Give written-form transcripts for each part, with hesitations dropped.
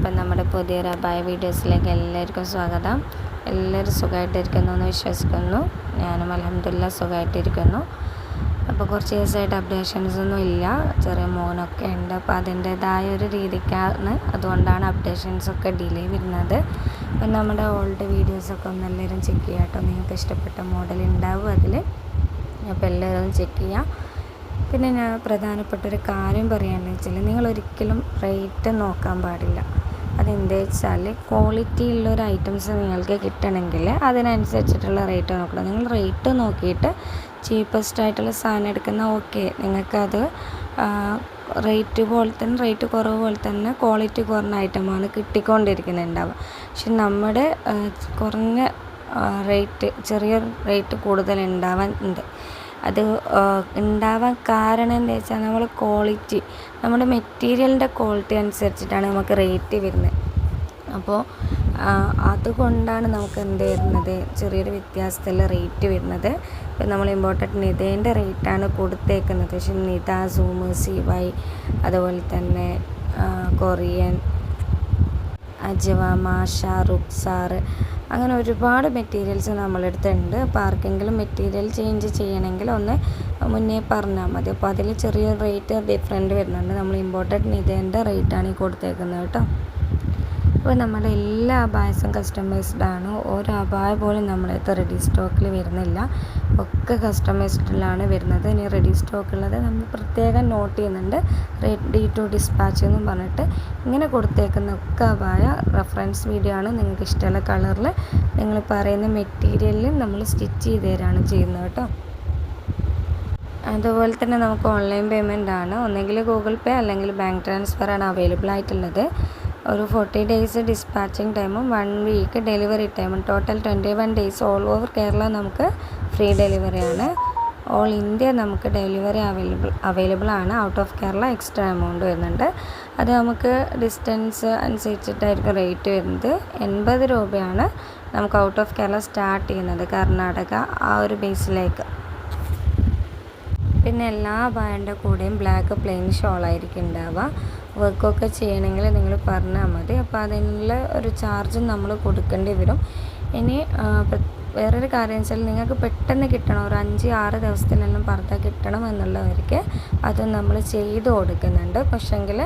അപ്പം നമ്മുടെ പുതിയൊരു അബായ വീഡിയോസിലേക്ക് എല്ലാവർക്കും സ്വാഗതം. എല്ലാവരും സുഖമായിട്ടിരിക്കുന്നു എന്ന് വിശ്വസിക്കുന്നു. ഞാനും അൽഹംദുലില്ലാഹ് സുഖമായിട്ടിരിക്കുന്നു. അപ്പോൾ കുറച്ച് ദിവസമായിട്ട് അപ്ഡേഷൻസ് ഒന്നും ഇല്ല, ചെറിയ മോനൊക്കെ ഉണ്ട്. അപ്പോൾ അതിൻ്റേതായ ഒരു രീതിക്കാണ്, അതുകൊണ്ടാണ് അപ്ഡേഷൻസൊക്കെ ഡിലേ വരുന്നത്. അപ്പം നമ്മുടെ ഓൾഡ് വീഡിയോസൊക്കെ ഒന്ന് എല്ലാവരും ചെക്ക് ചെയ്യാം കേട്ടോ. നിങ്ങൾക്ക് ഇഷ്ടപ്പെട്ട മോഡൽ ഉണ്ടാവും അതിൽ. അപ്പോൾ എല്ലാവരും ചെക്ക് ചെയ്യാം. പിന്നെ ഞാൻ പ്രധാനപ്പെട്ടൊരു കാര്യം പറയാമെന്ന് വെച്ചാൽ, നിങ്ങളൊരിക്കലും റേറ്റ് നോക്കാൻ പാടില്ല. അതെന്താ വെച്ചാൽ, ക്വാളിറ്റി ഉള്ളൊരു ഐറ്റംസ് നിങ്ങൾക്ക് കിട്ടണമെങ്കിൽ അതിനനുസരിച്ചിട്ടുള്ള റേറ്റ് നോക്കണം. നിങ്ങൾ റേറ്റ് നോക്കിയിട്ട് ചീപ്പസ്റ്റ് ആയിട്ടുള്ള സാധനം എടുക്കുന്ന ഓക്കെ, നിങ്ങൾക്കത് റേറ്റ് പോലെ തന്നെ, റേറ്റ് കുറവ് പോലെ തന്നെ ക്വാളിറ്റി കുറഞ്ഞ ഐറ്റമാണ് കിട്ടിക്കൊണ്ടിരിക്കുന്നുണ്ടാവുക. പക്ഷെ നമ്മുടെ കുറഞ്ഞ റേറ്റ്, ചെറിയ റേറ്റ് കൂടുതൽ ഉണ്ടാവാൻ ഉണ്ട്. അത് ഉണ്ടാവാൻ കാരണം എന്താ വെച്ചാൽ, നമ്മൾ ക്വാളിറ്റി, നമ്മുടെ മെറ്റീരിയലിൻ്റെ ക്വാളിറ്റി അനുസരിച്ചിട്ടാണ് നമുക്ക് റേറ്റ് വരുന്നത്. അപ്പോൾ അതുകൊണ്ടാണ് നമുക്ക് എന്ത് വരുന്നത്, ചെറിയൊരു വ്യത്യാസത്തിൽ റേറ്റ് വരുന്നത്. ഇപ്പം നമ്മൾ ഇമ്പോർട്ടൻറ്റ് നിതേൻ്റെ റേറ്റാണ് കൊടുത്തേക്കുന്നത്. പക്ഷെ നിത, സൂം, CY, അതുപോലെ തന്നെ കൊറിയൻ, അജവ, മാഷ, റുക്സാർ, അങ്ങനെ ഒരുപാട് മെറ്റീരിയൽസ് നമ്മളെടുത്തുണ്ട്. അപ്പോൾ ആർക്കെങ്കിലും മെറ്റീരിയൽ ചേഞ്ച് ചെയ്യണമെങ്കിൽ ഒന്ന് മുന്നേ പറഞ്ഞാൽ മതി. അപ്പോൾ അതിൽ ചെറിയ റേറ്റ് ഡിഫറൻറ്റ് വരുന്നുണ്ട്. നമ്മൾ ഇമ്പോർട്ടൻറ്റ് നിതേൻ്റെ റേറ്റാണ് ഈ കൊടുത്തേക്കുന്നത് കേട്ടോ. അപ്പോൾ നമ്മുടെ എല്ലാ അബായസും കസ്റ്റമൈസ്ഡ് ആണ്. ഒരു അബായ പോലും നമ്മളടുത്ത് റെഡി സ്റ്റോക്കിൽ വരുന്നില്ല, ഒക്കെ കസ്റ്റമൈസ്ഡിലാണ് വരുന്നത്. ഇനി റെഡി സ്റ്റോക്കുള്ളത് നമ്മൾ പ്രത്യേകം നോട്ട് ചെയ്യുന്നുണ്ട്, റെഡി ടു ഡിസ്പാച്ച് എന്നും പറഞ്ഞിട്ട്. ഇങ്ങനെ കൊടുത്തേക്കുന്ന ഒക്കെ അബായ റെഫറൻസ് വീഡിയോ ആണ്. നിങ്ങൾക്ക് ഇഷ്ടമുള്ള കളറിൽ നിങ്ങൾ പറയുന്ന മെറ്റീരിയലിൽ നമ്മൾ സ്റ്റിച്ച് ചെയ്ത് തരാണ് ചെയ്യുന്നത് കേട്ടോ. അതുപോലെ തന്നെ നമുക്ക് ഓൺലൈൻ പേയ്മെൻ്റ് ആണ്. ഒന്നെങ്കിൽ ഗൂഗിൾ പേ അല്ലെങ്കിൽ ബാങ്ക് ട്രാൻസ്ഫർ ആണ് അവൈലബിൾ ആയിട്ടുള്ളത്. ഒരു 40 ഡേയ്സ് ഡിസ്പാച്ചിങ് ടൈമും 1 വീക്ക് ഡെലിവറി ടൈമും, total 21 days all over Kerala നമുക്ക് ഫ്രീ ഡെലിവറി ആണ്. ഓൾ ഇന്ത്യ നമുക്ക് ഡെലിവറി അവൈലബിൾ ആണ്. Out of Kerala extra amount വരുന്നുണ്ട്. അത് നമുക്ക് ഡിസ്റ്റൻസ് അനുസരിച്ചിട്ടായിരിക്കും റേറ്റ് വരുന്നത്. 80 രൂപയാണ് നമുക്ക് ഔട്ട് ഓഫ് കേരള സ്റ്റാർട്ട് ചെയ്യുന്നത്, കർണാടക ആ ഒരു ബേസിലേക്ക്. പിന്നെ എല്ലാ ബാൻ്റെ കൂടെയും ബ്ലാക്ക് പ്ലെയിൻ ഷോളായിരിക്കും ഉണ്ടാവുക. വർക്കൊക്കെ ചെയ്യണമെങ്കിൽ നിങ്ങൾ പറഞ്ഞാൽ മതി. അപ്പോൾ അതിനുള്ള ഒരു ചാർജും നമ്മൾ കൊടുക്കേണ്ടി വരും. ഇനി വേറൊരു കാര്യം വെച്ചാൽ, നിങ്ങൾക്ക് പെട്ടെന്ന് കിട്ടണം, ഒരു 5-6 ദിവസത്തിലെല്ലാം പർദ്ദ കിട്ടണം എന്നുള്ളവർക്ക് അത് നമ്മൾ ചെയ്ത് കൊടുക്കുന്നുണ്ട്. പക്ഷേങ്കിൽ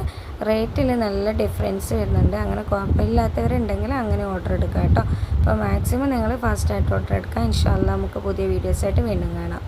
റേറ്റിൽ നല്ല ഡിഫറൻസ് വരുന്നുണ്ട്. അങ്ങനെ കുഴപ്പമില്ലാത്തവരുണ്ടെങ്കിൽ അങ്ങനെ ഓർഡർ എടുക്കാം കേട്ടോ. അപ്പോൾ മാക്സിമം നിങ്ങൾ ഫാസ്റ്റായിട്ട് ഓർഡർ എടുക്കാം. ഇൻഷാ അല്ലാഹ് നമുക്ക് പുതിയ വീഡിയോസായിട്ട് വീണ്ടും കാണാം.